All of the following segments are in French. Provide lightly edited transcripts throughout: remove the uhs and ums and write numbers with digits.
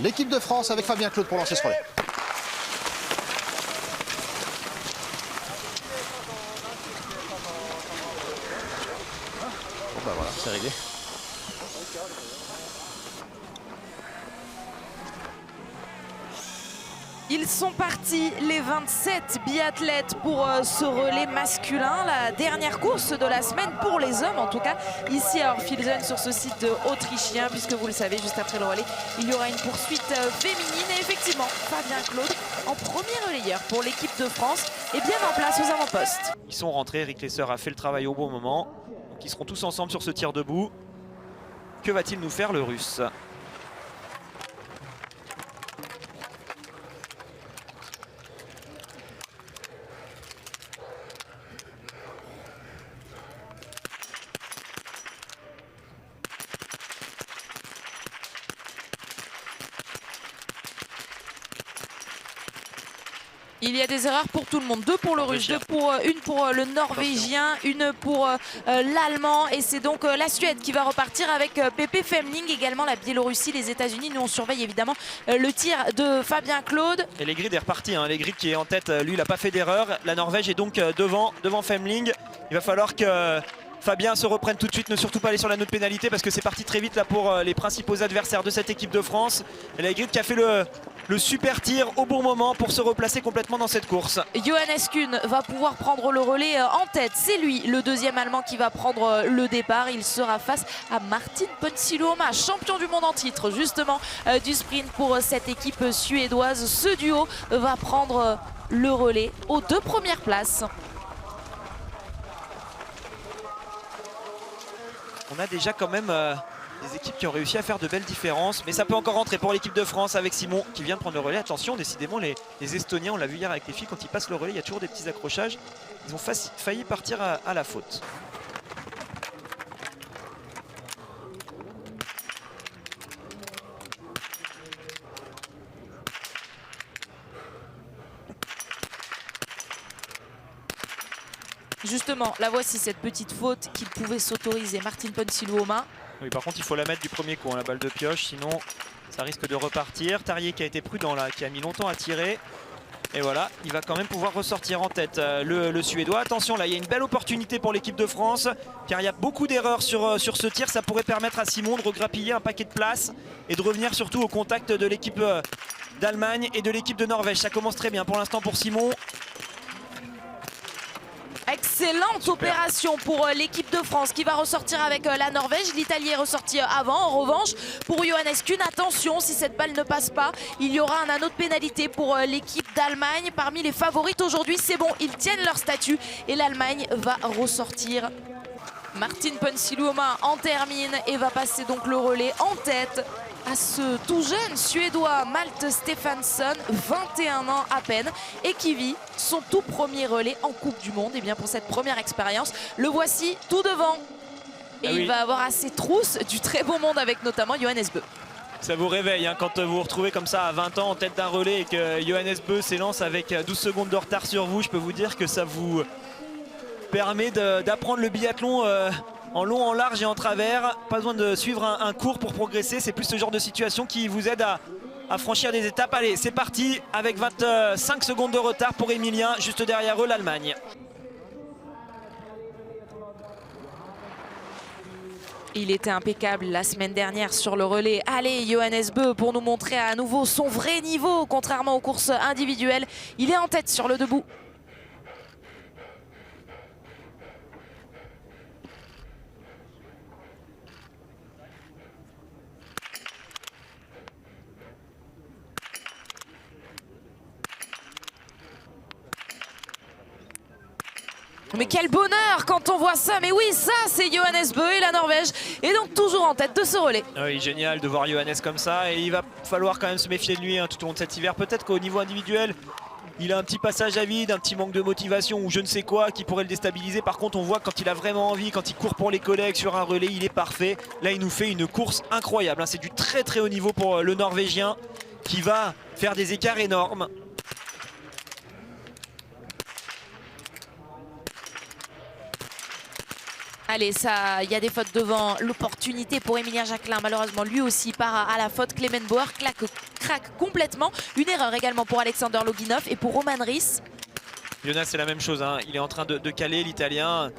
l'équipe de France avec Fabien Claude pour lancer ce relais. Bon bah voilà, c'est réglé. Ils sont partis, les 27 biathlètes, pour ce relais masculin. La dernière course de la semaine pour les hommes, en tout cas, ici à Orphilsen, sur ce site autrichien, puisque vous le savez, juste après le relais, il y aura une poursuite féminine. Et effectivement, Fabien Claude, en premier relayeur pour l'équipe de France, est bien en place aux avant-postes. Ils sont rentrés, Eric Lesser a fait le travail au bon moment. Donc ils seront tous ensemble sur ce tir debout. Que va-t-il nous faire, le Russe ? Il y a des erreurs pour tout le monde, deux pour le russe, une pour le norvégien, une pour l'allemand, et c'est donc la Suède qui va repartir avec Pepe Femling, également la Biélorussie, les États-Unis. Nous on surveille évidemment le tir de Fabien Claude. Et Legrid est reparti, hein. Legrid qui est en tête, lui il n'a pas fait d'erreur. La Norvège est donc devant Femling. Il va falloir que Fabien se reprenne tout de suite, ne surtout pas aller sur la note pénalité parce que c'est parti très vite là pour les principaux adversaires de cette équipe de France. Et Legrid qui a fait le super tir au bon moment pour se replacer complètement dans cette course. Johannes Kuhn va pouvoir prendre le relais en tête. C'est lui, le deuxième Allemand, qui va prendre le départ. Il sera face à Martin Ponsiluoma, champion du monde en titre justement du sprint pour cette équipe suédoise. Ce duo va prendre le relais aux deux premières places. On a déjà quand même des équipes qui ont réussi à faire de belles différences, mais ça peut encore rentrer pour l'équipe de France avec Simon qui vient de prendre le relais. Attention, décidément les Estoniens, on l'a vu hier avec les filles, quand ils passent le relais, il y a toujours des petits accrochages. Ils ont failli partir à la faute. Justement, la voici, cette petite faute qu'il pouvait s'autoriser, Martin Ponsiluoma. Oui, par contre, il faut la mettre du premier coup, hein, la balle de pioche, sinon ça risque de repartir. Tarier qui a été prudent là, qui a mis longtemps à tirer. Et voilà, il va quand même pouvoir ressortir en tête le Suédois. Attention, là, il y a une belle opportunité pour l'équipe de France, car il y a beaucoup d'erreurs sur ce tir. Ça pourrait permettre à Simon de regrappiller un paquet de places et de revenir surtout au contact de l'équipe d'Allemagne et de l'équipe de Norvège. Ça commence très bien pour l'instant pour Simon. Excellente opération pour l'équipe de France qui va ressortir avec la Norvège. L'Italie est ressorti avant. En revanche, pour Johannes Kuhn, attention, si cette balle ne passe pas, il y aura un anneau de pénalité pour l'équipe d'Allemagne. Parmi les favorites aujourd'hui, c'est bon, ils tiennent leur statut et l'Allemagne va ressortir. Martin Ponsiluoma en termine et va passer donc le relais en tête à ce tout jeune Suédois Malte Stefansson, 21 ans à peine, et qui vit son tout premier relais en Coupe du Monde. Et bien pour cette première expérience, le voici tout devant. Et il va avoir assez trousse du très beau monde avec notamment Johannes Bö. Ça vous réveille hein, quand vous vous retrouvez comme ça à 20 ans en tête d'un relais et que Johannes Bö s'élance avec 12 secondes de retard sur vous. Je peux vous dire que ça vous permet d'apprendre le biathlon en long, en large et en travers. Pas besoin de suivre un cours pour progresser. C'est plus ce genre de situation qui vous aide à franchir des étapes. Allez, c'est parti avec 25 secondes de retard pour Emilien. Juste derrière eux, l'Allemagne. Il était impeccable la semaine dernière sur le relais. Allez, Johannes Bö pour nous montrer à nouveau son vrai niveau, contrairement aux courses individuelles. Il est en tête sur le debout. Mais quel bonheur quand on voit ça. Mais oui, ça c'est Johannes Bö et la Norvège est donc toujours en tête de ce relais. Oui, génial de voir Johannes comme ça, et il va falloir quand même se méfier de lui hein, tout au long de cet hiver. Peut-être qu'au niveau individuel, il a un petit passage à vide, un petit manque de motivation ou je ne sais quoi qui pourrait le déstabiliser. Par contre, on voit quand il a vraiment envie, quand il court pour les collègues sur un relais, il est parfait. Là, il nous fait une course incroyable hein. C'est du très très haut niveau pour le Norvégien qui va faire des écarts énormes. Allez, ça, il y a des fautes devant. L'opportunité pour Emilien Jacquelin, malheureusement, lui aussi part à la faute. Clément Bauer claque craque complètement. Une erreur également pour Alexander Loginov et pour Roman Ries. Jonas, c'est la même chose, hein. Il est en train de caler l'Italien.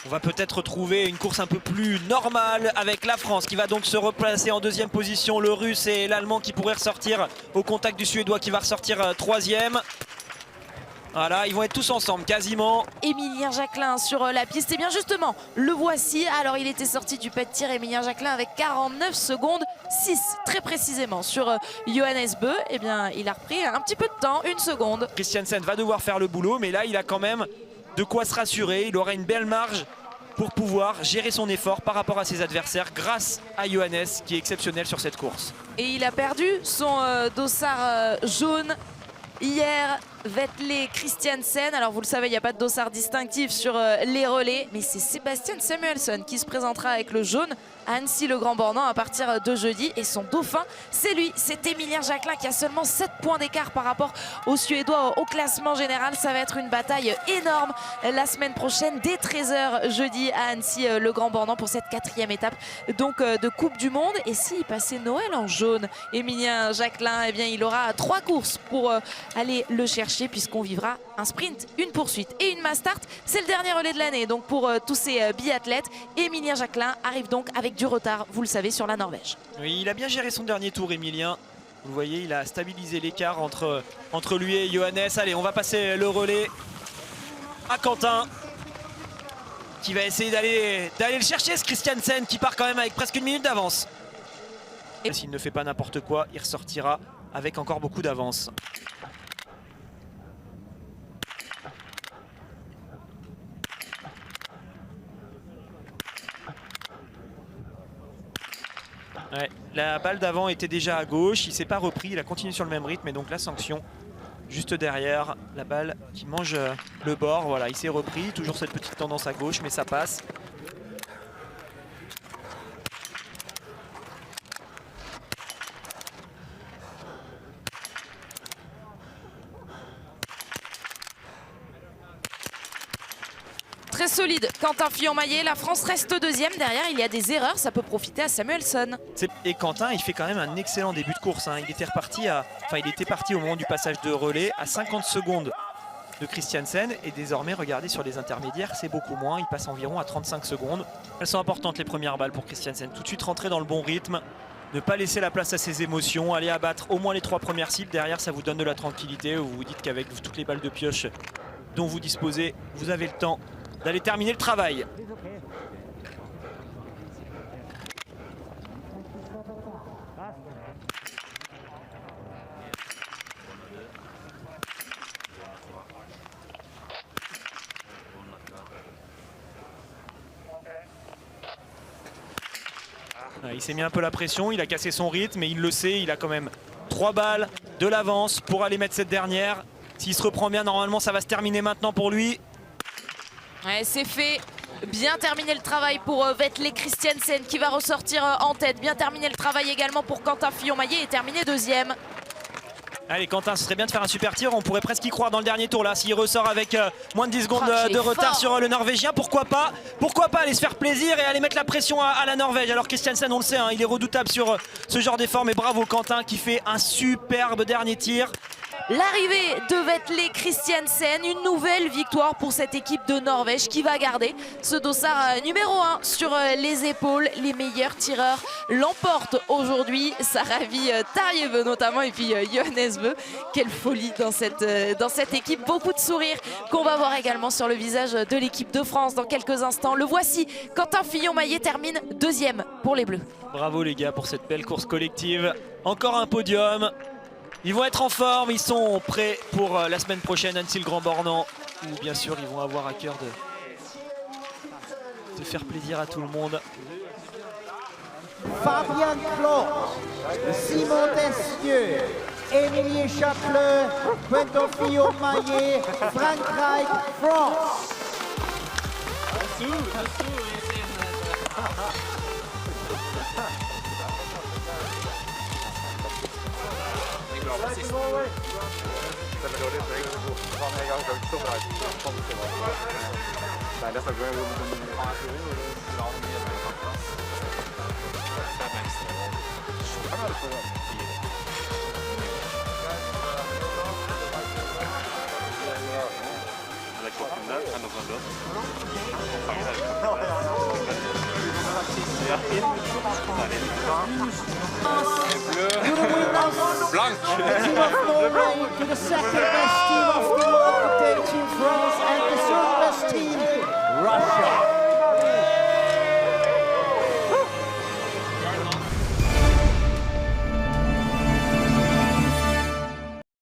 On va peut-être retrouver une course un peu plus normale avec la France qui va donc se replacer en deuxième position. Le Russe et l'Allemand qui pourraient ressortir au contact du Suédois qui va ressortir troisième. Voilà, ils vont être tous ensemble quasiment. Emilien Jacquelin sur la piste. Et bien justement, le voici. Alors il était sorti du pas de tir, Emilien Jacquelin, avec 49 secondes 6 très précisément sur Johannes Bö. Et bien il a repris un petit peu de temps, 1 seconde. Christiansen va devoir faire le boulot, mais là il a quand même de quoi se rassurer. Il aura une belle marge pour pouvoir gérer son effort par rapport à ses adversaires grâce à Johannes qui est exceptionnel sur cette course. Et il a perdu son dossard jaune hier. Vetle Christiansen, alors vous le savez, il n'y a pas de dossard distinctif sur les relais, mais c'est Sebastian Samuelsson qui se présentera avec le jaune à Annecy-le-Grand-Bornand à partir de jeudi. Et son dauphin, c'est lui, c'est Emilien Jacquelin qui a seulement 7 points d'écart par rapport aux Suédois au classement général. Ça va être une bataille énorme la semaine prochaine dès 13 h jeudi à Annecy-le-Grand-Bornand pour cette 4e étape donc de Coupe du Monde. Et s'il passait Noël en jaune, Emilien Jacquelin, eh bien il aura 3 courses pour aller le chercher, puisqu'on vivra un sprint, une poursuite et une mass start. C'est le dernier relais de l'année donc pour tous ces biathlètes. Emilien Jacquelin arrive donc avec du retard, vous le savez, sur la Norvège. Oui, il a bien géré son dernier tour, Emilien. Vous le voyez, il a stabilisé l'écart entre lui et Johannes. Allez, on va passer le relais à Quentin qui va essayer d'aller le chercher, ce Christiansen qui part quand même avec presque 1 minute d'avance. Et s'il ne fait pas n'importe quoi, il ressortira avec encore beaucoup d'avance. Ouais, la balle d'avant était déjà à gauche, il ne s'est pas repris, il a continué sur le même rythme et donc la sanction juste derrière, la balle qui mange le bord. Voilà, il s'est repris, toujours cette petite tendance à gauche mais ça passe. Très solide, Quentin Fillon-Maillet. La France reste deuxième. Derrière, il y a des erreurs. Ça peut profiter à Samuelsson. Et Quentin, il fait quand même un excellent début de course, hein. Il était parti au moment du passage de relais à 50 secondes de Christiansen. Et désormais, regardez sur les intermédiaires, c'est beaucoup moins. Il passe environ à 35 secondes. Elles sont importantes les premières balles pour Christiansen. Tout de suite rentrer dans le bon rythme. Ne pas laisser la place à ses émotions. Aller abattre au moins les 3 premières cibles. Derrière, ça vous donne de la tranquillité. Vous vous dites qu'avec toutes les balles de pioche dont vous disposez, vous avez le temps d'aller terminer le travail. Il s'est mis un peu la pression, il a cassé son rythme, mais il le sait, il a quand même 3 balles de l'avance pour aller mettre cette dernière. S'il se reprend bien, normalement ça va se terminer maintenant pour lui. Ouais, c'est fait. Bien terminé le travail pour Vetle Christiansen qui va ressortir en tête. Bien terminé le travail également pour Quentin Fillon-Maillet et terminé deuxième. Allez Quentin, ce serait bien de faire un super tir. On pourrait presque y croire dans le dernier tour là. S'il ressort avec moins de 10 secondes de retard sur le Norvégien, pourquoi pas aller se faire plaisir et aller mettre la pression à la Norvège. Alors Christiansen, on le sait, hein, il est redoutable sur ce genre d'effort. Mais bravo Quentin qui fait un superbe dernier tir. L'arrivée de Vetle Christiansen, une nouvelle victoire pour cette équipe de Norvège qui va garder ce dossard numéro 1 sur les épaules. Les meilleurs tireurs l'emportent aujourd'hui. Ça ravit Tarjei Bø notamment et puis Johannes Bø. Quelle folie dans cette équipe. Beaucoup de sourires qu'on va voir également sur le visage de l'équipe de France dans quelques instants. Le voici, Quentin Fillon-Maillet termine deuxième pour les Bleus. Bravo les gars pour cette belle course collective. Encore un podium. Ils vont être en forme, ils sont prêts pour la semaine prochaine, Annecy-le-Grand-Bornand, où bien sûr ils vont avoir à cœur de faire plaisir à tout le monde. Fabian Claude, Simon Destieux, Emilien Jacquelin, Quentin Fillon-Maillet, Frankreich, France. noch mal los. To the winners, Blanc. the team of Norway, to the second best team of the world, the team France, and the third best team, Russia.